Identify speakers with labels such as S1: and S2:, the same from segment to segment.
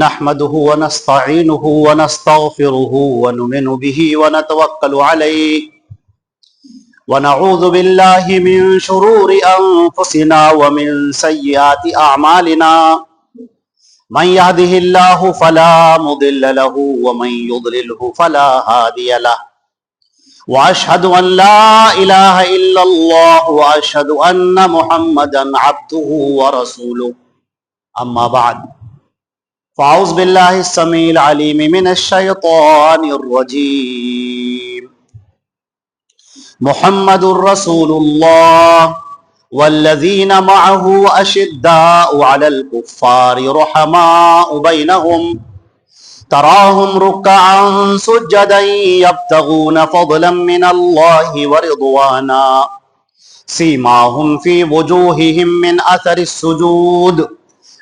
S1: نحمده ونستعينه ونستغفره ونؤمن به ونتوكل عليه ونعوذ بالله من شرور أنفسنا ومن سيئات أعمالنا من يهده الله فلا مضل له ومن يضلله فلا هادي له وأشهد أن لا إله إلا الله وأشهد أن محمدا عبده ورسوله أما بعد فأعوذ بالله السميع العليم من الشيطان الرجيم محمد رسول الله والذين معه أشداء على الكفار رحماء بينهم تراهم ركعا سجدا يبتغون فضلا من الله ورضوانا سيماهم في وجوههم من أثر السجود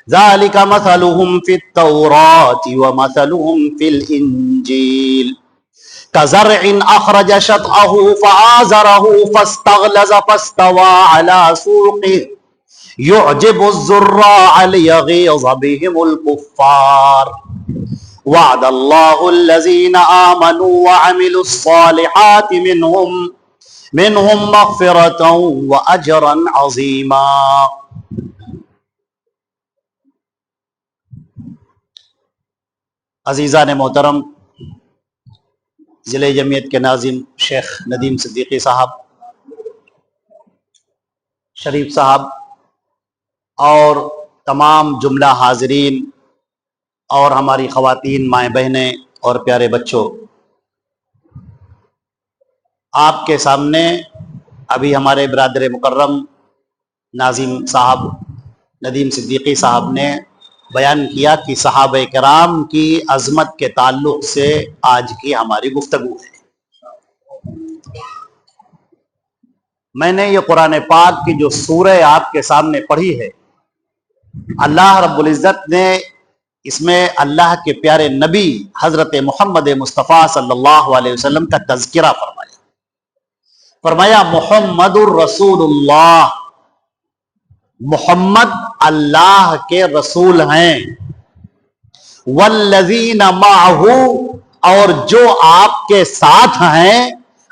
S1: ذلك مثلهم في التوراة ومثلهم في الإنجيل كزرع أخرج شطأه فآزره فاستغلظ فاستوى على سوقه يعجب الزراع ليغيظ بهم الكفار وعد الله الذين آمنوا وعملوا الصالحات منهم مغفرة وأجرا عظيما. عزیزان محترم، ضلع جمعیت کے ناظم شیخ ندیم صدیقی صاحب، شریف صاحب اور تمام جملہ حاضرین اور ہماری خواتین، مائیں بہنیں اور پیارے بچوں، آپ کے سامنے ابھی ہمارے برادر مکرم ناظم صاحب ندیم صدیقی صاحب نے بیان کیا کہ صحابہ کرام کی عظمت کے تعلق سے آج کی ہماری گفتگو ہے. میں نے یہ قرآن پاک کی جو سورہ آپ کے سامنے پڑھی ہے، اللہ رب العزت نے اس میں اللہ کے پیارے نبی حضرت محمد مصطفیٰ صلی اللہ علیہ وسلم کا تذکرہ فرمایا محمد الرسول اللہ، محمد اللہ کے رسول ہیں، والذین معہ، اور جو آپ کے ساتھ ہیں،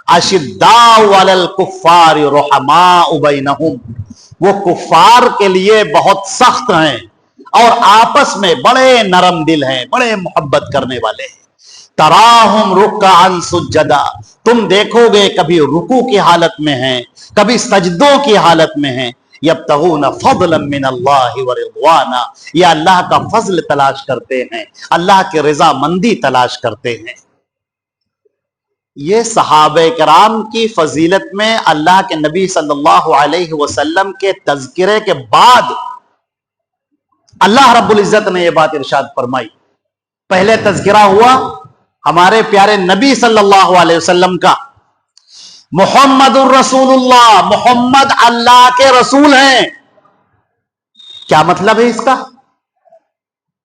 S1: اشداء علی الکفار رحماء بینہم، وہ کفار کے لیے بہت سخت ہیں اور آپس میں بڑے نرم دل ہیں، بڑے محبت کرنے والے ہیں. تراہم رکعا سجدا، تم دیکھو گے کبھی رکوع کی حالت میں ہیں، کبھی سجدوں کی حالت میں ہیں. یبتغون فضلا من اللہ ورضوانا، یہ اللہ کا فضل تلاش کرتے ہیں، اللہ کی رضا مندی تلاش کرتے ہیں. یہ صحابہ کرام کی فضیلت میں اللہ کے نبی صلی اللہ علیہ وسلم کے تذکرے کے بعد اللہ رب العزت نے یہ بات ارشاد فرمائی. پہلے تذکرہ ہوا ہمارے پیارے نبی صلی اللہ علیہ وسلم کا، محمد الرسول اللہ، محمد اللہ کے رسول ہیں. کیا مطلب ہے اس کا؟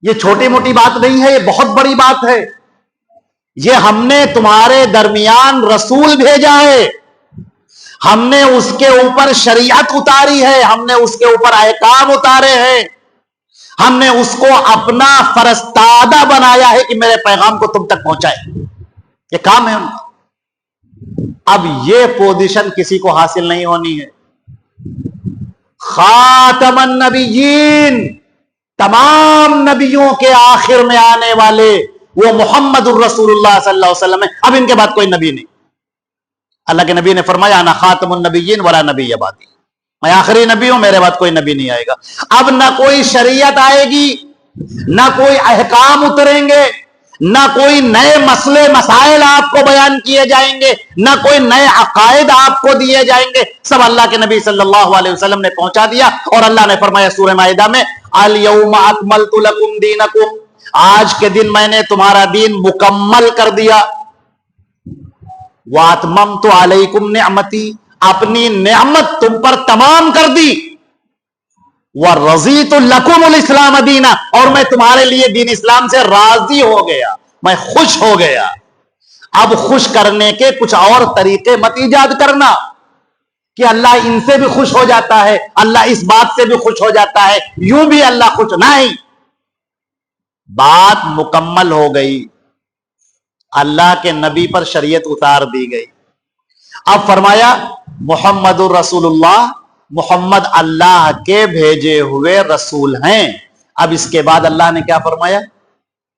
S1: یہ چھوٹی موٹی بات نہیں ہے، یہ بہت بڑی بات ہے. یہ ہم نے تمہارے درمیان رسول بھیجا ہے، ہم نے اس کے اوپر شریعت اتاری ہے، ہم نے اس کے اوپر احکام اتارے ہیں، ہم نے اس کو اپنا فرستادہ بنایا ہے کہ میرے پیغام کو تم تک پہنچائے. یہ کام ہے ان کا. اب یہ پوزیشن کسی کو حاصل نہیں ہونی ہے. خاتم النبیین، تمام نبیوں کے آخر میں آنے والے وہ محمد الرسول اللہ صلی اللہ علیہ وسلم ہے. اب ان کے بعد کوئی نبی نہیں. اللہ کے نبی نے فرمایا انا خاتم النبیین ولا نبی بعدی، میں آخری نبی ہوں، میرے بعد کوئی نبی نہیں آئے گا. اب نہ کوئی شریعت آئے گی، نہ کوئی احکام اتریں گے، نہ کوئی نئے مسئلے مسائل آپ کو بیان کیے جائیں گے، نہ کوئی نئے عقائد آپ کو دیے جائیں گے. سب اللہ کے نبی صلی اللہ علیہ وسلم نے پہنچا دیا. اور اللہ نے فرمایا سورہ مائدہ میں الیوم اکملت لکم دینکم، آج کے دن میں نے تمہارا دین مکمل کر دیا. واتممت علیکم نعمتی، اپنی نعمت تم پر تمام کر دی. وَرَضِيتُ لَكُمُ الْإِسْلَامَ دِينًا، اور میں تمہارے لیے دین اسلام سے راضی ہو گیا، میں خوش ہو گیا. اب خوش کرنے کے کچھ اور طریقے مت ایجاد کرنا کہ اللہ ان سے بھی خوش ہو جاتا ہے, اللہ اس بات سے بھی خوش ہو جاتا ہے, یوں بھی اللہ خوش نہیں. بات مکمل ہو گئی, اللہ کے نبی پر شریعت اتار دی گئی. اب فرمایا محمد الرسول اللہ, محمد اللہ کے بھیجے ہوئے رسول ہیں. اب اس کے بعد اللہ نے کیا فرمایا؟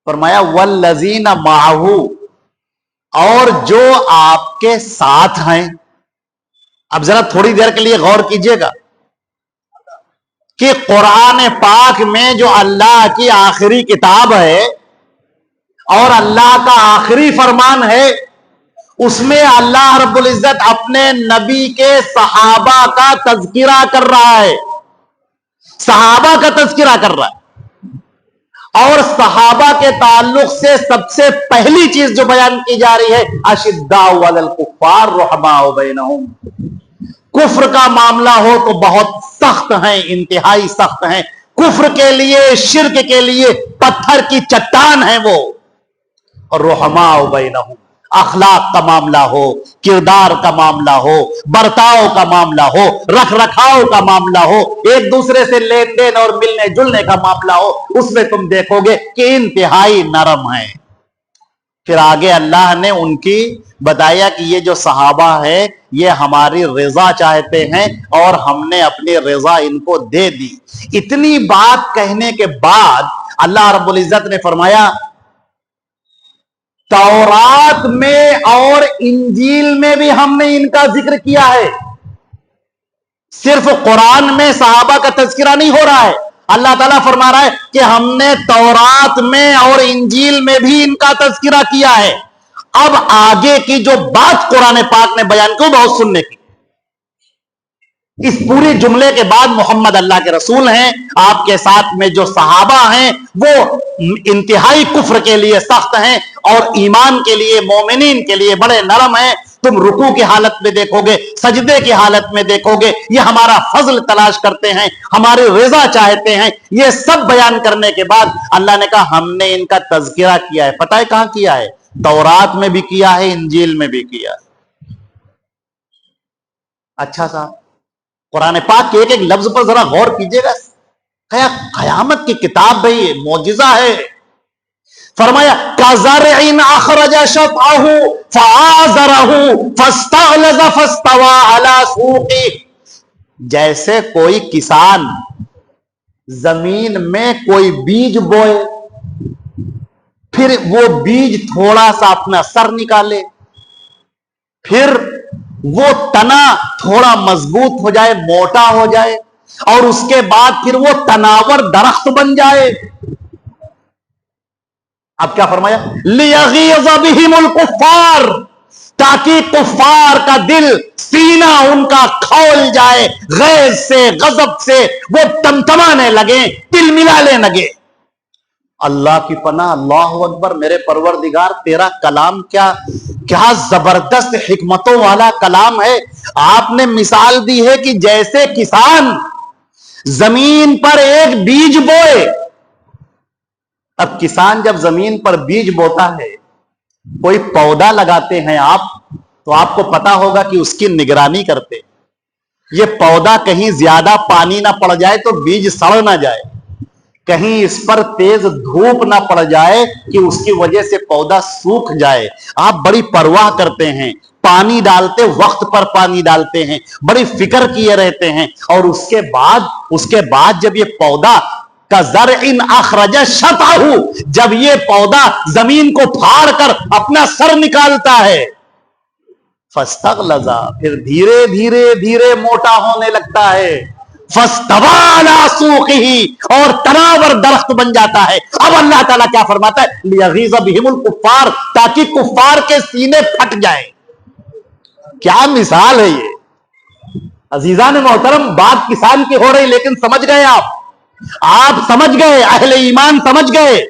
S1: فرمایا والذین معہ, اور جو آپ کے ساتھ ہیں. اب ذرا تھوڑی دیر کے لیے غور کیجئے گا کہ قرآن پاک میں جو اللہ کی آخری کتاب ہے اور اللہ کا آخری فرمان ہے, اس میں اللہ رب العزت اپنے نبی کے صحابہ کا تذکرہ کر رہا ہے, صحابہ کا تذکرہ کر رہا ہے. اور صحابہ کے تعلق سے سب سے پہلی چیز جو بیان کی جا رہی ہے اشداء علی الکفار رحماء بینہم. کفر کا معاملہ ہو تو بہت سخت ہیں, انتہائی سخت ہیں. کفر کے لیے, شرک کے لیے پتھر کی چٹان ہے وہ. اور رحماء بینہم, اخلاق کا معاملہ ہو, کردار کا معاملہ ہو, برتاؤ کا معاملہ ہو, رکھ رکھاؤ کا معاملہ ہو, ایک دوسرے سے لین دین اور ملنے جلنے کا معاملہ ہو, اس میں تم دیکھو گے کہ انتہائی نرم ہے. پھر آگے اللہ نے ان کی بتایا کہ یہ جو صحابہ ہے یہ ہماری رضا چاہتے ہیں اور ہم نے اپنی رضا ان کو دے دی. اتنی بات کہنے کے بعد اللہ رب العزت نے فرمایا تورات میں اور انجیل میں بھی ہم نے ان کا ذکر کیا ہے. صرف قرآن میں صحابہ کا تذکرہ نہیں ہو رہا ہے, اللہ تعالیٰ فرما رہا ہے کہ ہم نے تورات میں اور انجیل میں بھی ان کا تذکرہ کیا ہے. اب آگے کی جو بات قرآن پاک نے بیان کی بہت سننے کی. اس پوری جملے کے بعد محمد اللہ کے رسول ہیں, آپ کے ساتھ میں جو صحابہ ہیں وہ انتہائی کفر کے لیے سخت ہیں اور ایمان کے لیے, مومنین کے لیے بڑے نرم ہیں. تم رکوع کی حالت میں دیکھو گے, سجدے کی حالت میں دیکھو گے, یہ ہمارا فضل تلاش کرتے ہیں, ہماری رضا چاہتے ہیں. یہ سب بیان کرنے کے بعد اللہ نے کہا ہم نے ان کا تذکرہ کیا ہے. پتہ ہے کہاں کیا ہے؟ تورات میں بھی کیا ہے, انجیل میں بھی کیا ہے. اچھا صاحب, قرآن پاک کے ایک ایک لفظ پر ذرا غور کیجئے گا. قیامت کی کتاب بھئی معجزہ ہے. فرمایا کَزَرْعٍ أَخْرَجَ شَطْأَهُ فَآزَرَهُ فَاسْتَغْلَظَ فَاسْتَوَىٰ عَلَىٰ سُوقِهِ. جیسے کوئی کسان زمین میں کوئی بیج بوئے, پھر وہ بیج تھوڑا سا اپنا سر نکالے, پھر وہ تنا تھوڑا مضبوط ہو جائے, موٹا ہو جائے, اور اس کے بعد پھر وہ تناور درخت بن جائے. اب کیا فرمایا؟ لِيَغِيظَ بِهِمُ الْكُفَّارِ, تاکہ کفار کا دل, سینہ ان کا کھول جائے, غیظ سے, غضب سے وہ تمتمانے لگیں, تل ملانے لگے. اللہ کی پناہ, اللہ اکبر. میرے پروردگار تیرا کلام کیا زبردست حکمتوں والا کلام ہے. آپ نے مثال دی ہے کہ جیسے کسان زمین پر ایک بیج بوئے. اب کسان جب زمین پر بیج بوتا ہے, کوئی پودا لگاتے ہیں آپ, تو آپ کو پتا ہوگا کہ اس کی نگرانی کرتے. یہ پودا کہیں زیادہ پانی نہ پڑ جائے تو بیج سڑ نہ جائے, کہیں اس پر تیز دھوپ نہ پڑ جائے کہ اس کی وجہ سے پودا سوکھ جائے. آپ بڑی پرواہ کرتے ہیں, پانی ڈالتے وقت پر پانی ڈالتے ہیں, بڑی فکر کیے رہتے ہیں. اور اس کے بعد جب یہ پودا کَزَرْعٍ أَخْرَجَ شَطْأَهُ, جب یہ پودا زمین کو پھاڑ کر اپنا سر نکالتا ہے, فَاسْتَغْلَظَ, پھر دھیرے دھیرے دھیرے موٹا ہونے لگتا ہے, فَاسْتَوَىٰ عَلَىٰ سُوقِهِ, اور تناور درخت بن جاتا ہے. اب اللہ تعالیٰ کیا فرماتا ہے؟ لِيَغِيظَ بِهِمُ الْكُفَّارِ, تاکہ کفار کے سینے پھٹ جائیں. کیا مثال ہے یہ عزیزان محترم. بات کسان کی ہو رہی, لیکن سمجھ گئے آپ سمجھ گئے, اہل ایمان سمجھ گئے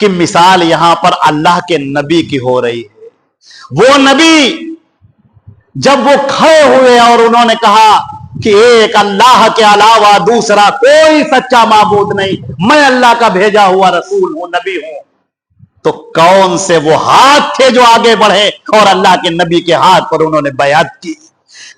S1: کہ مثال یہاں پر اللہ کے نبی کی ہو رہی ہے. وہ نبی جب وہ کھڑے ہوئے اور انہوں نے کہا کہ ایک اللہ کے علاوہ دوسرا کوئی سچا معبود نہیں, میں اللہ کا بھیجا ہوا رسول ہوں, نبی ہوں, تو کون سے وہ ہاتھ تھے جو آگے بڑھے اور اللہ کے نبی کے ہاتھ پر انہوں نے بیعت کی.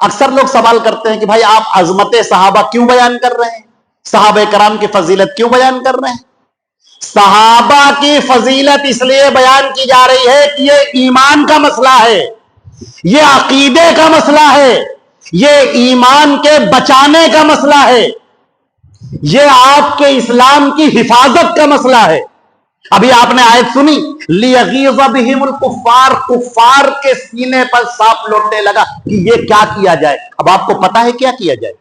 S1: اکثر لوگ سوال کرتے ہیں کہ بھائی آپ عظمت صحابہ کیوں بیان کر رہے ہیں، صحابہ کرام کی فضیلت کیوں بیان کر رہے ہیں؟ صحابہ کی فضیلت اس لیے بیان کی جا رہی ہے کہ یہ ایمان کا مسئلہ ہے، یہ عقیدے کا مسئلہ ہے، یہ ایمان کے بچانے کا مسئلہ ہے، یہ آپ کے اسلام کی حفاظت کا مسئلہ ہے۔ ابھی آپ نے آیت سنی، لِيَغِيظَ بِهِمُ الْكُفَّارُ، کفار کے سینے پر سانپ لوٹنے لگا کہ یہ کیا کیا جائے۔ اب آپ کو پتا ہے کیا کیا جائے؟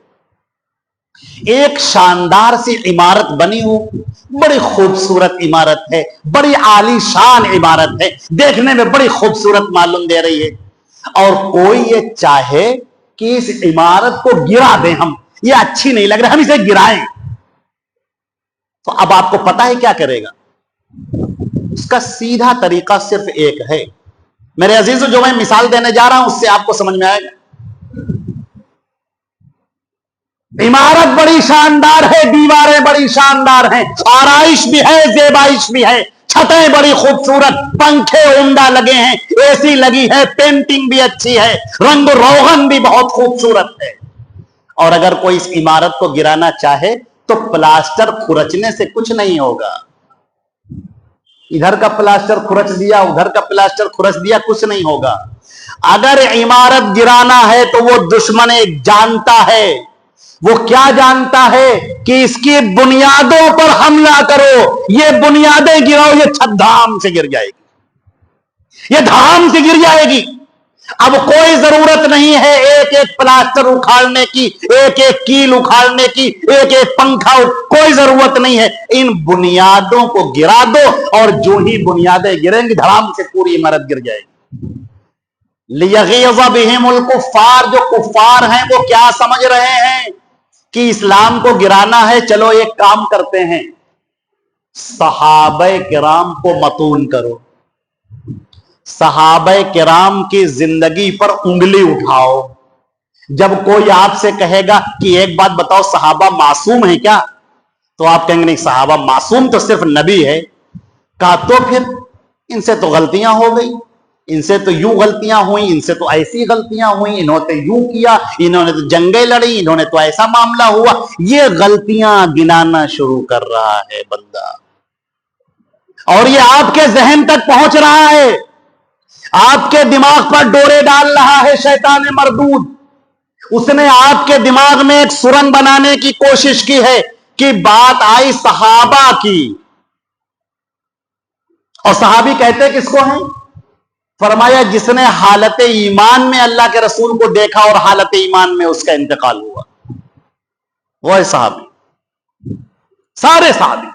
S1: ایک شاندار سی عمارت بنی ہو، بڑی خوبصورت عمارت ہے، بڑی عالی شان عمارت ہے، دیکھنے میں بڑی خوبصورت معلوم دے رہی ہے، اور کوئی یہ چاہے کہ اس عمارت کو گرا دیں، ہم یہ اچھی نہیں لگ رہی، ہم اسے گرائیں، تو اب آپ کو پتا ہے کیا کرے گا؟ اس کا سیدھا طریقہ صرف ایک ہے۔ میرے عزیزو، جو میں مثال دینے جا رہا ہوں اس سے آپ کو سمجھ میں آئے گا۔ عمارت بڑی شاندار ہے، دیواریں بڑی شاندار ہیں، آرائش بھی ہے، زیبائش بھی ہے، چھتیں بڑی خوبصورت، پنکھے عمدہ لگے ہیں، اے سی لگی ہے، پینٹنگ بھی اچھی ہے، رنگ و روغن بھی بہت خوبصورت ہے، اور اگر کوئی اس عمارت کو گرانا چاہے تو پلاسٹر کھرچنے سے کچھ نہیں ہوگا۔ ادھر کا پلاسٹر کھرچ دیا، ادھر کا پلاسٹر کھرچ دیا، کچھ نہیں ہوگا۔ اگر عمارت گرانا ہے تو وہ دشمن جانتا ہے، وہ کیا جانتا ہے کہ اس کی بنیادوں پر حملہ کرو، یہ بنیادیں گراؤ، یہ چھت دھام سے گر جائے گی، یہ دھام سے گر جائے گی۔ اب کوئی ضرورت نہیں ہے ایک ایک پلاسٹر اکھاڑنے کی، ایک ایک کیل اکھاڑنے کی، ایک ایک پنکھا، کوئی ضرورت نہیں ہے، ان بنیادوں کو گرا دو، اور جو ہی بنیادیں گریں گی دھڑام سے پوری عمارت گر جائے گی۔ لِيَغِيظَ بِهِمُ الْكُفَّارُ، جو کفار ہیں وہ کیا سمجھ رہے ہیں کہ اسلام کو گرانا ہے، چلو ایک کام کرتے ہیں، صحابہ کرام کو متون کرو، صحابہ کرام کی زندگی پر انگلی اٹھاؤ۔ جب کوئی آپ سے کہے گا کہ ایک بات بتاؤ، صحابہ معصوم ہیں کیا، تو آپ کہیں گے نہیں، صحابہ معصوم تو صرف نبی ہے۔ کہا تو پھر ان سے تو غلطیاں ہو گئی، ان سے تو یوں غلطیاں ہوئیں، ان سے تو ایسی غلطیاں ہوئیں، انہوں نے یوں کیا، انہوں نے تو جنگیں لڑی، انہوں نے تو ایسا معاملہ ہوا، یہ غلطیاں گنانا شروع کر رہا ہے بندہ، اور یہ آپ کے ذہن تک پہنچ رہا ہے، آپ کے دماغ پر ڈورے ڈال رہا ہے شیطان مردود۔ اس نے آپ کے دماغ میں ایک سرنگ بنانے کی کوشش کی ہے کہ بات آئی صحابہ کی، اور صحابی کہتے کس کو ہیں؟ فرمایا جس نے حالت ایمان میں اللہ کے رسول کو دیکھا اور حالت ایمان میں اس کا انتقال ہوا، وہ ہے صحابی، سارے صحابی۔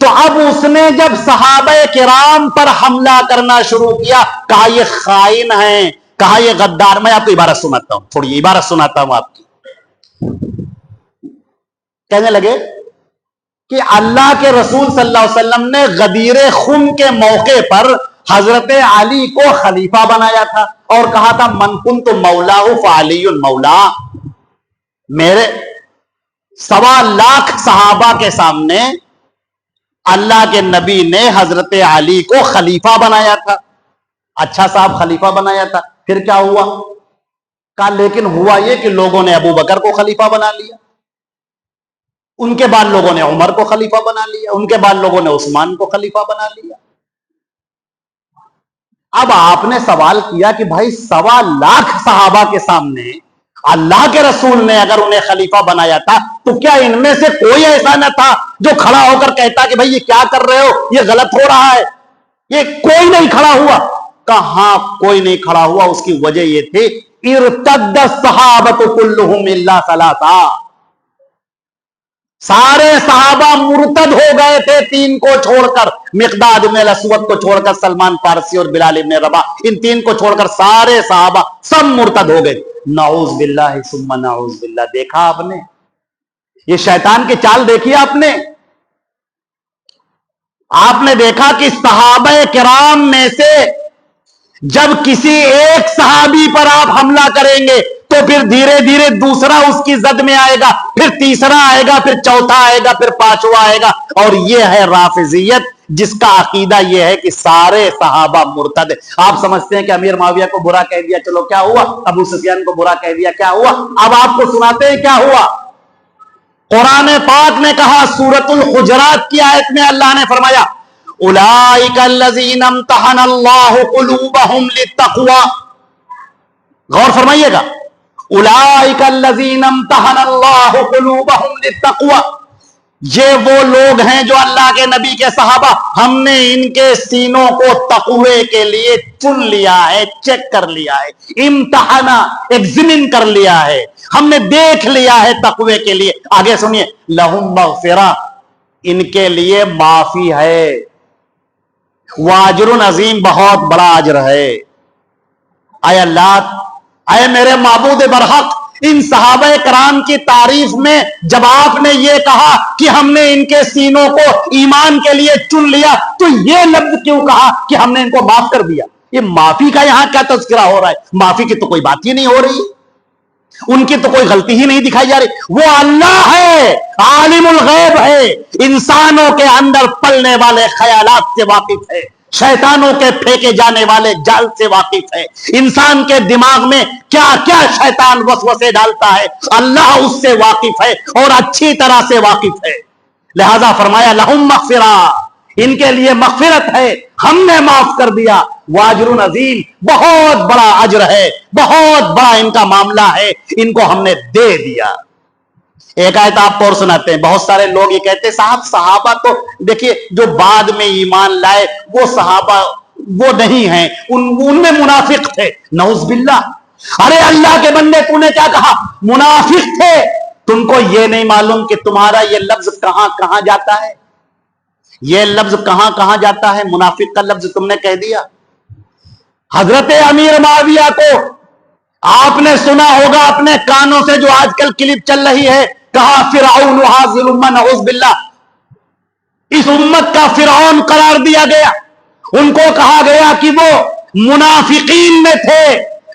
S1: تو اب اس نے جب صحابہ کرام پر حملہ کرنا شروع کیا، کہا یہ خائن ہیں، کہا یہ غدار۔ میں آپ کو عبارت سناتا ہوں، تھوڑی عبارت سناتا ہوں آپ کی۔ کہنے لگے کہ اللہ کے رسول صلی اللہ علیہ وسلم نے غدیر خم کے موقع پر حضرت علی کو خلیفہ بنایا تھا، اور کہا تھا من کنت مولا فعلی مولا۔ میرے 1.25 لاکھ صحابہ کے سامنے اللہ کے نبی نے حضرت علی کو خلیفہ بنایا تھا۔ اچھا صاحب، خلیفہ بنایا تھا، پھر کیا ہوا؟ کہا لیکن ہوا یہ کہ لوگوں نے ابو بکر کو خلیفہ بنا لیا، ان کے بعد لوگوں نے عمر کو خلیفہ بنا لیا، ان کے بعد لوگوں نے عثمان کو خلیفہ بنا لیا۔ اب آپ نے سوال کیا کہ بھائی 1.25 لاکھ صحابہ کے سامنے اللہ کے رسول نے اگر انہیں خلیفہ بنایا تھا، تو کیا ان میں سے کوئی ایسا نہ تھا جو کھڑا ہو کر کہتا کہ بھائی یہ کیا کر رہے ہو، یہ غلط ہو رہا ہے؟ یہ کوئی نہیں کھڑا ہوا۔ کہاں کوئی نہیں کھڑا ہوا؟ اس کی وجہ یہ تھی ارتد الصحابۃ کلھم الا ثلاثہ، سارے صحابہ مرتد ہو گئے تھے 3 کو چھوڑ کر، مقداد بن الاسود کو چھوڑ کر، سلمان فارسی اور بلال ابن رباح، ان 3 کو چھوڑ کر سارے صحابہ سب مرتد ہو گئے۔ نعوذ باللہ ثم نعوذ باللہ۔ دیکھا آپ نے یہ شیطان کی چال؟ دیکھی آپ نے دیکھا کہ صحابہ کرام میں سے جب کسی ایک صحابی پر آپ حملہ کریں گے تو پھر دھیرے دھیرے دوسرا اس کی زد میں آئے گا، پھر تیسرا آئے گا، پھر چوتھا آئے گا، پھر 5واں آئے گا، اور یہ ہے رافضیت، جس کا عقیدہ یہ ہے کہ سارے صحابہ مرتد ہیں. آپ سمجھتے ہیں کہ امیر معاویہ کو برا کہہ دیا, چلو کیا ہوا, ابو سفیان کو برا کہہ دیا, کیا ہوا. اب آپ کو سناتے ہیں کیا ہوا. قرآن پاک نے کہا, سورۃ الحجرات کی آیت میں اللہ نے فرمایا اولئک الذین امتحن اللہ قلوبہم للتقوی. غور فرمائیے گا, اولئک الذین امتحن اللہ قلوبہم للتقوی, یہ وہ لوگ ہیں جو اللہ کے نبی کے صحابہ, ہم نے ان کے سینوں کو تقوی کے لیے چن لیا ہے, چیک کر لیا ہے, امتحانہ ایگزامن کر لیا ہے, ہم نے دیکھ لیا ہے تقوی کے لیے. آگے سنیے, لہم مغفرہ, ان کے لیے معافی ہے, واجر عظیم, بہت بڑا اجر ہے. اے اللہ, اے میرے معبود برحق, ان صحابہ کرام کی تعریف میں جب آپ نے یہ کہا کہ ہم نے ان کے سینوں کو ایمان کے لیے چن لیا, تو یہ لفظ کیوں کہا کہ ہم نے ان کو معاف کر دیا؟ یہ معافی کا یہاں کیا تذکرہ ہو رہا ہے؟ معافی کی تو کوئی بات ہی نہیں ہو رہی, ان کی تو کوئی غلطی ہی نہیں دکھائی جا رہی. وہ اللہ ہے, عالم الغیب ہے, انسانوں کے اندر پلنے والے خیالات سے واقف ہے, شیطانوں کے پھینکے جانے والے جال سے واقف ہے, انسان کے دماغ میں کیا کیا شیطان وسوسے ڈالتا ہے اللہ اس سے واقف ہے اور اچھی طرح سے واقف ہے. لہذا فرمایا لہم مغفرہ, ان کے لیے مغفرت ہے, ہم نے معاف کر دیا. واجر عظیم, بہت بڑا اجر ہے, بہت بڑا ان کا معاملہ ہے, ان کو ہم نے دے دیا. ایک آیت آپ کو اور سناتے ہیں. بہت سارے لوگ یہ کہتے ہیں صاحب صحابہ تو دیکھیے جو بعد میں ایمان لائے وہ صحابہ وہ نہیں ہیں, ان میں منافق تھے. نعوذ باللہ. ارے اللہ کے بندے, تو نے کیا کہا؟ منافق تھے. تم کو یہ نہیں معلوم کہ تمہارا یہ لفظ کہاں کہاں جاتا ہے؟ یہ لفظ کہاں کہاں جاتا ہے؟ منافق کا لفظ تم نے کہہ دیا. حضرت امیر معاویہ کو آپ نے سنا ہوگا اپنے کانوں سے, جو آج کل کلپ چل رہی ہے, کہا فرعون ھذہ الامہ, نعوذ باللہ, اس امت کا فرعون قرار دیا گیا. ان کو کہا گیا کہ وہ منافقین میں تھے.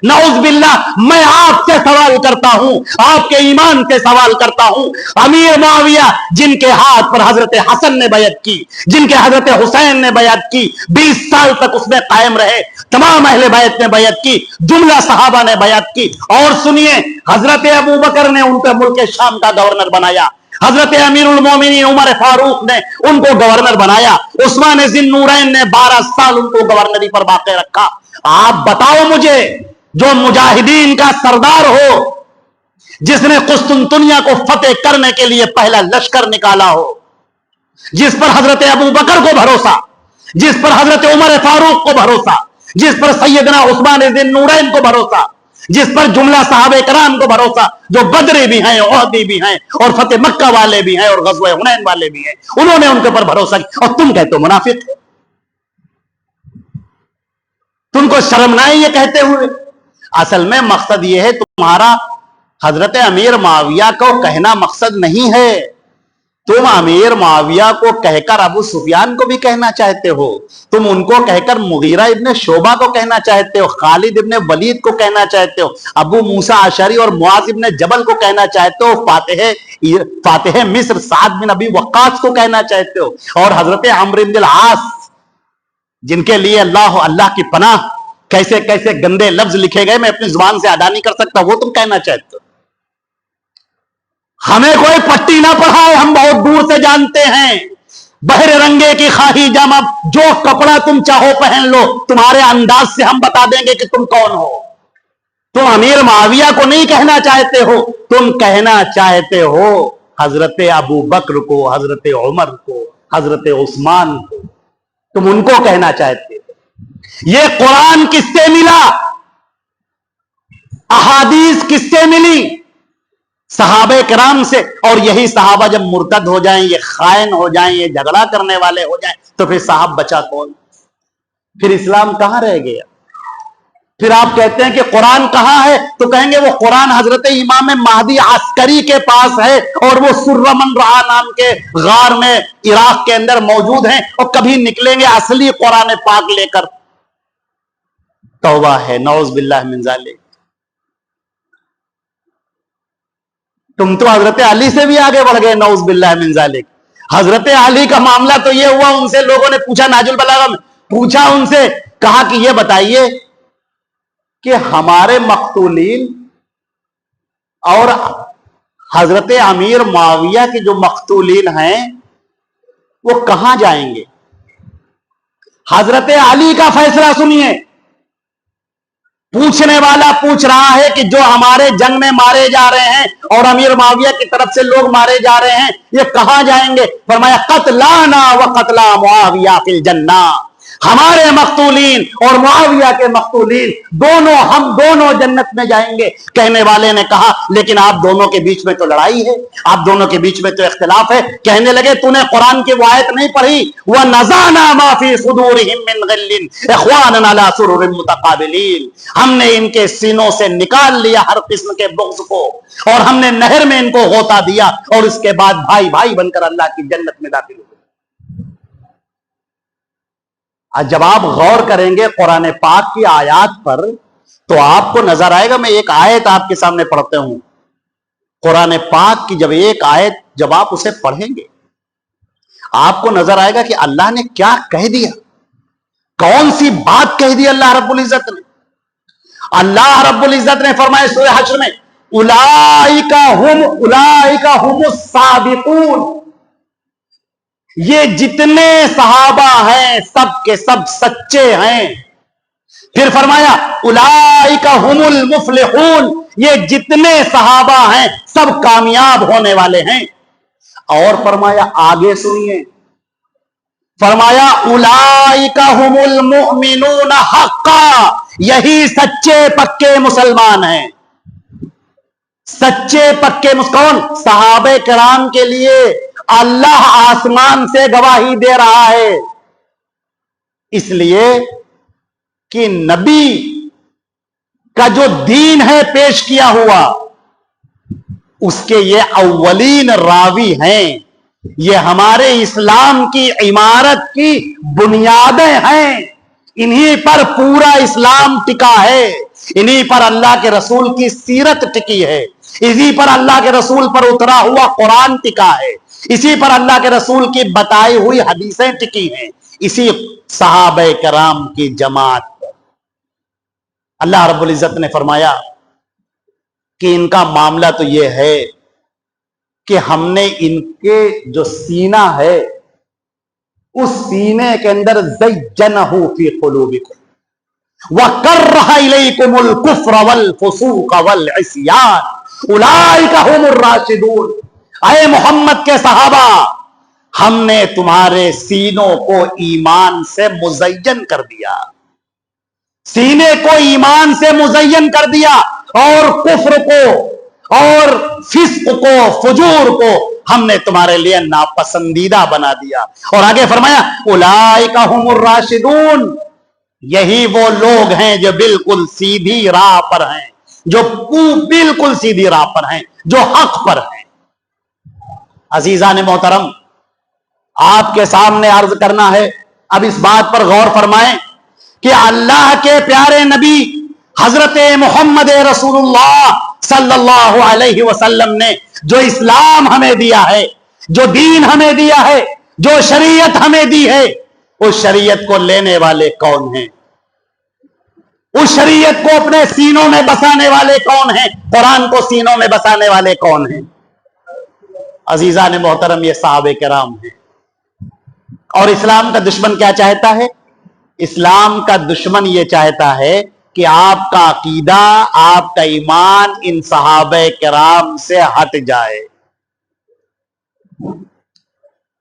S1: نعوذ باللہ. میں آپ سے سوال کرتا ہوں, آپ کے ایمان سے سوال کرتا ہوں, امیر معاویہ جن کے ہاتھ پر حضرت حسن نے بیعت کی, جن کے حضرت حسین نے بیعت کی, 20 سال تک اس میں قائم رہے, تمام اہل بیعت نے بیعت کی, جملہ صحابہ نے بیعت کی, اور سنیے حضرت ابو بکر نے ان کو ملک شام کا گورنر بنایا, حضرت امیر المومنین عمر فاروق نے ان کو گورنر بنایا, عثمان ذی النورین نے 12 سال ان کو گورنری پر باقی رکھا. آپ بتاؤ مجھے, جو مجاہدین کا سردار ہو, جس نے قسطنطنیہ کو فتح کرنے کے لیے پہلا لشکر نکالا ہو, جس پر حضرت ابو بکر کو بھروسہ, جس پر حضرت عمر فاروق کو بھروسہ, جس پر سیدنا عثمان ذی النورین کو بھروسہ, جس پر جملہ صحابہ کرام کو بھروسہ, جو بدری بھی ہیں, احدی بھی ہیں, اور فتح مکہ والے بھی ہیں, اور غزوہ حنین والے بھی ہیں, انہوں نے ان کے پر بھروسہ کیا, اور تم کہتے ہو منافق. تم کو شرم نہ ہے یہ کہتے ہوئے؟ اصل میں مقصد یہ ہے, تمہارا حضرت امیر معاویہ کو کہنا مقصد نہیں ہے. تم امیر معاویہ کو کہہ کر ابو سفیان کو بھی کہنا چاہتے ہو, تم ان کو کہہ کر مغیرہ ابن شعبہ کو کہنا چاہتے ہو, خالد ابن ولید کو کہنا چاہتے ہو, ابو موسیٰ اشعری اور معاذ ابن جبل کو کہنا چاہتے ہو, فاتح مصر سعد بن ابی وقاص کو کہنا چاہتے ہو, اور حضرت عمرو بن العاص جن کے لیے اللہ کی پناہ کیسے کیسے گندے لفظ لکھے گئے, میں اپنی زبان سے ادا نہیں کر سکتا, وہ تم کہنا چاہتے ہو. ہمیں کوئی پٹی نہ پڑھائے, ہم بہت دور سے جانتے ہیں. بہر رنگے کی خواہی جمع, جو کپڑا تم چاہو پہن لو, تمہارے انداز سے ہم بتا دیں گے کہ تم کون ہو. تم امیر معاویہ کو نہیں کہنا چاہتے ہو, تم کہنا چاہتے ہو حضرت ابو بکر کو, حضرت عمر کو, حضرت عثمان کو, تم ان کو کہنا چاہتے ہو. یہ قرآن کس سے ملا؟ احادیث کس سے ملی؟ صحابہ کرام سے. اور یہی صحابہ جب مرتد ہو جائیں, یہ خائن ہو جائیں, یہ جھگڑا کرنے والے ہو جائیں, تو پھر صاحب بچا کون؟ پھر اسلام کہاں رہ گیا؟ پھر آپ کہتے ہیں کہ قرآن کہاں ہے, تو کہیں گے وہ قرآن حضرت امام مہدی عسکری کے پاس ہے, اور وہ سر من رہا نام کے غار میں عراق کے اندر موجود ہیں, اور کبھی نکلیں گے اصلی قرآن پاک لے کر. توبہ ہے, نعوذ باللہ من ذالک. تم تو حضرت علی سے بھی آگے بڑھ گئے, نعوذ باللہ من ذالک. حضرت علی کا معاملہ تو یہ ہوا، ان سے لوگوں نے پوچھا، ناجل بلاغہ میں پوچھا ان سے، کہا کہ یہ بتائیے کہ ہمارے مقتولین اور حضرت امیر معاویہ کے جو مقتولین ہیں وہ کہاں جائیں گے؟ حضرت علی کا فیصلہ سنیے. پوچھنے والا پوچھ رہا ہے کہ جو ہمارے جنگ میں مارے جا رہے ہیں اور امیر معاویہ کی طرف سے لوگ مارے جا رہے ہیں، یہ کہاں جائیں گے؟ فرمایا قتلانا و قتلا معاویہ فی الجنہ، ہمارے مقتولین اور معاویہ کے مقتولین دونوں، ہم دونوں جنت میں جائیں گے. کہنے والے نے کہا لیکن آپ دونوں کے بیچ میں تو لڑائی ہے، آپ دونوں کے بیچ میں تو اختلاف ہے. کہنے لگے تو نے قرآن کی وہ آیت نہیں پڑھی، وَنَزَعْنَا مَا فِي صُدُورِهِم مِّن غِلٍّ إِخْوَانًا عَلَىٰ سُرُرٍ مُتَقَابِلِينَ، ہم نے ان کے سینوں سے نکال لیا ہر قسم کے بغض کو، اور ہم نے نہر میں ان کو غوطہ دیا، اور اس کے بعد بھائی بھائی بن کر اللہ کی جنت میں داخل ہوئے. جب آپ غور کریں گے قرآن پاک کی آیات پر تو آپ کو نظر آئے گا. میں ایک آیت آپ کے سامنے پڑھتے ہوں، قرآن پاک کی جب ایک آیت جب آپ اسے پڑھیں گے آپ کو نظر آئے گا کہ اللہ نے کیا کہہ دیا، کون سی بات کہہ دی اللہ رب العزت نے. اللہ رب العزت نے فرمایا سورہ حشر میں اولئک هم الصادقون، یہ جتنے صحابہ ہیں سب کے سب سچے ہیں. پھر فرمایا اولئک هم المفلحون، یہ جتنے صحابہ ہیں سب کامیاب ہونے والے ہیں. اور فرمایا آگے سنیے، فرمایا اولئک هم المؤمنون حقا، یہی سچے پکے مسلمان ہیں. سچے پکے کون؟ صحابہ کرام کے لیے اللہ آسمان سے گواہی دے رہا ہے، اس لیے کہ نبی کا جو دین ہے پیش کیا ہوا اس کے یہ اولین راوی ہیں، یہ ہمارے اسلام کی عمارت کی بنیادیں ہیں، انہی پر پورا اسلام ٹکا ہے، انہی پر اللہ کے رسول کی سیرت ٹکی ہے، اسی پر اللہ کے رسول پر اترا ہوا قرآن ٹکا ہے، اسی پر اللہ کے رسول کی بتائی ہوئی حدیثیں ٹکی ہیں، اسی صحابہ کرام کی جماعت پر. اللہ رب العزت نے فرمایا کہ ان کا معاملہ تو یہ ہے کہ ہم نے ان کے جو سینہ ہے اس سینے کے اندر زینہ فی قلوبکم وکرہ الیکم الکفر والفسوق والعصیان اولئک هم الراشدون. اے محمد کے صحابہ، ہم نے تمہارے سینوں کو ایمان سے مزین کر دیا، سینے کو ایمان سے مزین کر دیا، اور کفر کو اور فسق کو فجور کو ہم نے تمہارے لیے ناپسندیدہ بنا دیا. اور آگے فرمایا اولئک هم الراشدون، یہی وہ لوگ ہیں جو بالکل سیدھی راہ پر ہیں، جو بالکل سیدھی راہ پر ہیں، جو حق پر ہیں. عزیزان محترم، آپ کے سامنے عرض کرنا ہے، اب اس بات پر غور فرمائیں کہ اللہ کے پیارے نبی حضرت محمد رسول اللہ صلی اللہ علیہ وسلم نے جو اسلام ہمیں دیا ہے، جو دین ہمیں دیا ہے، جو شریعت ہمیں دی ہے، اس شریعت کو لینے والے کون ہیں؟ اس شریعت کو اپنے سینوں میں بسانے والے کون ہیں؟ قرآن کو سینوں میں بسانے والے کون ہیں؟ عزیزان محترم، یہ صحابہ کرام ہیں. اور اسلام کا دشمن کیا چاہتا ہے؟ اسلام کا دشمن یہ چاہتا ہے کہ آپ کا عقیدہ، آپ کا ایمان ان صحابہ کرام سے ہٹ جائے.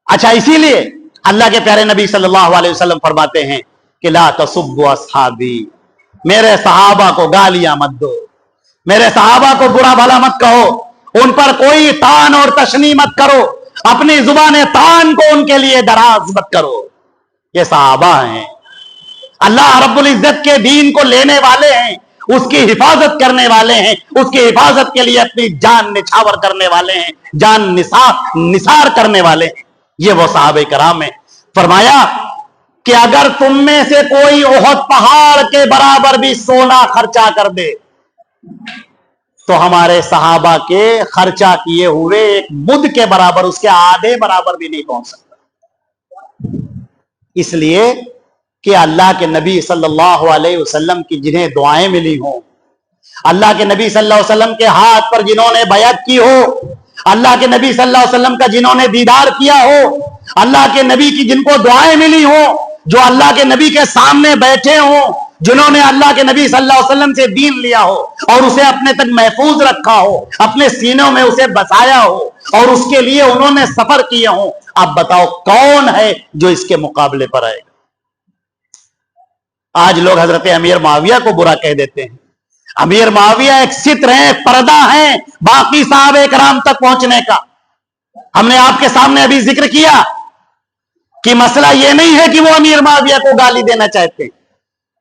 S1: اچھا، اسی لیے اللہ کے پیارے نبی صلی اللہ علیہ وسلم فرماتے ہیں کہ لا تسبوا اصحابی، میرے صحابہ کو گالیاں مت دو، میرے صحابہ کو برا بھلا مت کہو، ان پر کوئی طعن اور تشنیع مت کرو، اپنی زبان طعن کو ان کے لیے دراز مت کرو. یہ صحابہ ہیں، اللہ رب العزت کے دین کو لینے والے ہیں، اس کی حفاظت کرنے والے ہیں، اس کی حفاظت کے لیے اپنی جان نچھاور کرنے والے ہیں، جان نثار کرنے والے ہیں. یہ وہ صحابہ کرام ہیں. فرمایا کہ اگر تم میں سے کوئی احد پہاڑ کے برابر بھی سونا خرچہ کر دے، تو ہمارے صحابہ کے خرچہ کیے ہوئے ایک مد کے برابر، اس کے آدھے برابر بھی نہیں پہنچ سکتا۔ اس لیے کہ اللہ کے نبی صلی اللہ علیہ وسلم کی جنہیں دعائیں ملی ہوں، اللہ کے نبی صلی اللہ علیہ وسلم کے ہاتھ پر جنہوں نے بیعت کی ہو، اللہ کے نبی صلی اللہ علیہ وسلم کا جنہوں نے دیدار کیا ہو، اللہ کے نبی کی جن کو دعائیں ملی ہوں، جو اللہ کے نبی کے سامنے بیٹھے ہوں، جنہوں نے اللہ کے نبی صلی اللہ علیہ وسلم سے دین لیا ہو اور اسے اپنے تک محفوظ رکھا ہو، اپنے سینوں میں اسے بسایا ہو اور اس کے لیے انہوں نے سفر کیے ہوں، اب بتاؤ کون ہے جو اس کے مقابلے پر آئے گا؟ آج لوگ حضرت امیر معاویہ کو برا کہہ دیتے ہیں۔ امیر معاویہ ایک ستر ہیں، پردہ ہیں باقی صحابہ کرام تک پہنچنے کا۔ ہم نے آپ کے سامنے ابھی ذکر کیا کہ مسئلہ یہ نہیں ہے کہ وہ امیر معاویہ کو گالی دینا چاہتے ہیں،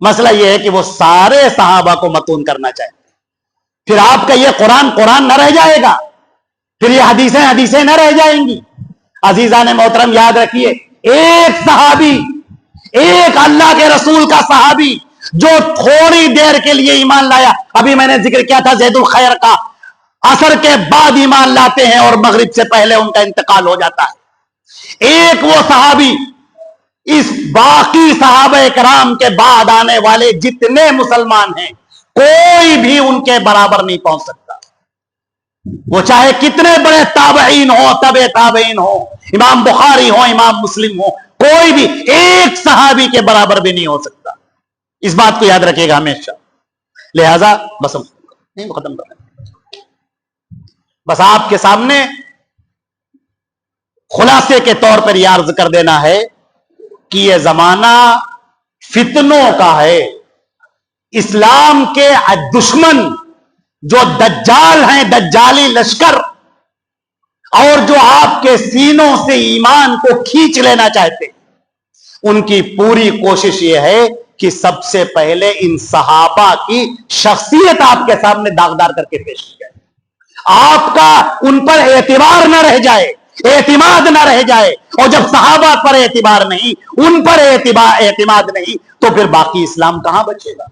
S1: مسئلہ یہ ہے کہ وہ سارے صحابہ کو متون کرنا چاہتے ہیں۔ پھر آپ کا یہ قرآن نہ رہ جائے گا، پھر یہ حدیثیں نہ رہ جائیں گی۔ عزیزان محترم یاد رکھیے، ایک صحابی، ایک اللہ کے رسول کا صحابی جو تھوڑی دیر کے لیے ایمان لایا، ابھی میں نے ذکر کیا تھا زید الخیر کا، عصر کے بعد ایمان لاتے ہیں اور مغرب سے پہلے ان کا انتقال ہو جاتا ہے۔ ایک وہ صحابی، اس باقی صحابہ کرام کے بعد آنے والے جتنے مسلمان ہیں کوئی بھی ان کے برابر نہیں پہنچ سکتا، وہ چاہے کتنے بڑے تابعین ہو، تابعین ہو، امام بخاری ہو، امام مسلم ہو، کوئی بھی ایک صحابی کے برابر بھی نہیں ہو سکتا۔ اس بات کو یاد رکھیے گا ہمیشہ۔ لہذا بس ختم کر رہے ہیں، بس آپ کے سامنے خلاصے کے طور پر یہ عرض کر دینا ہے کہ یہ زمانہ فتنوں کا ہے۔ اسلام کے دشمن جو دجال ہیں، دجالی لشکر، اور جو آپ کے سینوں سے ایمان کو کھینچ لینا چاہتے ہیں، ان کی پوری کوشش یہ ہے کہ سب سے پہلے ان صحابہ کی شخصیت آپ کے سامنے داغدار کر کے پیش کی جائے، آپ کا ان پر اعتبار نہ رہ جائے، اعتماد نہ رہ جائے، اور جب صحابہ پر اعتبار نہیں، ان پر اعتماد نہیں، تو پھر باقی اسلام کہاں بچے گا؟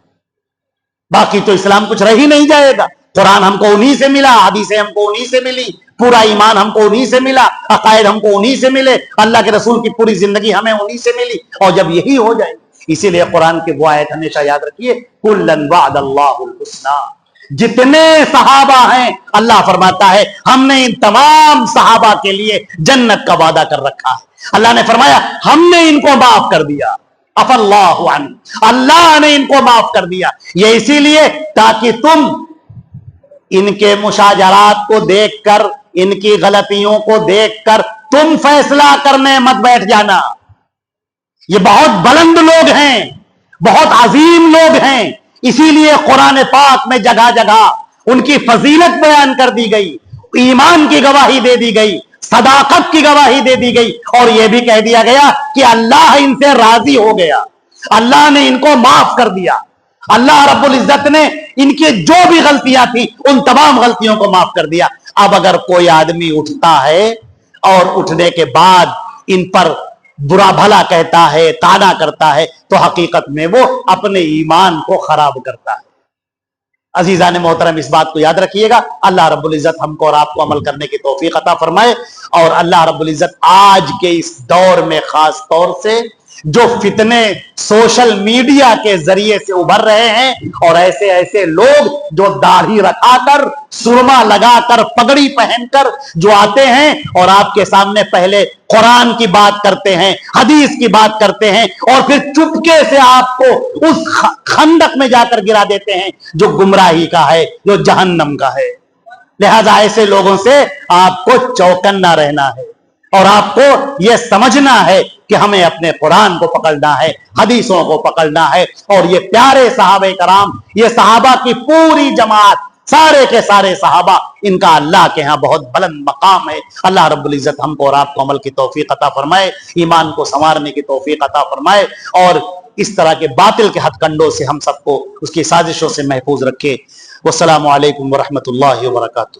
S1: باقی تو اسلام کچھ رہ ہی نہیں جائے گا۔ قرآن ہم کو انہی سے ملا، حدیثیں ہم کو انہی سے ملی، پورا ایمان ہم کو انہی سے ملا، عقائد ہم کو انہی سے ملے، اللہ کے رسول کی پوری زندگی ہمیں انہی سے ملی، اور جب یہی ہو جائے، اسی لیے قرآن کی وہ آیت ہمیشہ یاد رکھیے، کُلًّا وَعَدَ اللَّهُ الْحُسْنَى، جتنے صحابہ ہیں اللہ فرماتا ہے ہم نے ان تمام صحابہ کے لیے جنت کا وعدہ کر رکھا ہے۔ اللہ نے فرمایا ہم نے ان کو معاف کر دیا، عَفَا اللَّهُ عَنْهُ، اللہ نے ان کو معاف کر دیا، یہ اسی لیے تاکہ تم ان کے مشاجرات کو دیکھ کر، ان کی غلطیوں کو دیکھ کر تم فیصلہ کرنے مت بیٹھ جانا۔ یہ بہت بلند لوگ ہیں، بہت عظیم لوگ ہیں، اسی لیے قرآن پاک میں جگہ جگہ ان کی فضیلت بیان کر دی گئی، ایمان کی گواہی دے دی گئی، صداقت کی گواہی دے دی گئی، اور یہ بھی کہہ دیا گیا کہ اللہ ان سے راضی ہو گیا، اللہ نے ان کو معاف کر دیا، اللہ رب العزت نے ان کی جو بھی غلطیاں تھیں ان تمام غلطیوں کو معاف کر دیا۔ اب اگر کوئی آدمی اٹھتا ہے اور اٹھنے کے بعد ان پر برا بھلا کہتا ہے، طعنا کرتا ہے، تو حقیقت میں وہ اپنے ایمان کو خراب کرتا ہے۔ عزیزان محترم اس بات کو یاد رکھیے گا، اللہ رب العزت ہم کو اور آپ کو عمل کرنے کی توفیق عطا فرمائے، اور اللہ رب العزت آج کے اس دور میں خاص طور سے جو فتنے سوشل میڈیا کے ذریعے سے ابھر رہے ہیں، اور ایسے ایسے لوگ جو داڑھی رکھا کر، سرما لگا کر، پگڑی پہن کر جو آتے ہیں اور آپ کے سامنے پہلے قرآن کی بات کرتے ہیں، حدیث کی بات کرتے ہیں، اور پھر چپکے سے آپ کو اس خندق میں جا کر گرا دیتے ہیں جو گمراہی کا ہے، جو جہنم کا ہے۔ لہذا ایسے لوگوں سے آپ کو چوکنا رہنا ہے، اور آپ کو یہ سمجھنا ہے کہ ہمیں اپنے قرآن کو پکڑنا ہے، حدیثوں کو پکڑنا ہے، اور یہ پیارے صحابہ کرام، یہ صحابہ کی پوری جماعت، سارے کے سارے صحابہ، ان کا اللہ کے ہاں بہت بلند مقام ہے۔ اللہ رب العزت ہم کو اور آپ کو عمل کی توفیق عطا فرمائے، ایمان کو سنوارنے کی توفیق عطا فرمائے، اور اس طرح کے باطل کے ہتھ کنڈوں سے ہم سب کو، اس کی سازشوں سے محفوظ رکھے۔ والسلام علیکم ورحمۃ اللہ وبرکاتہ۔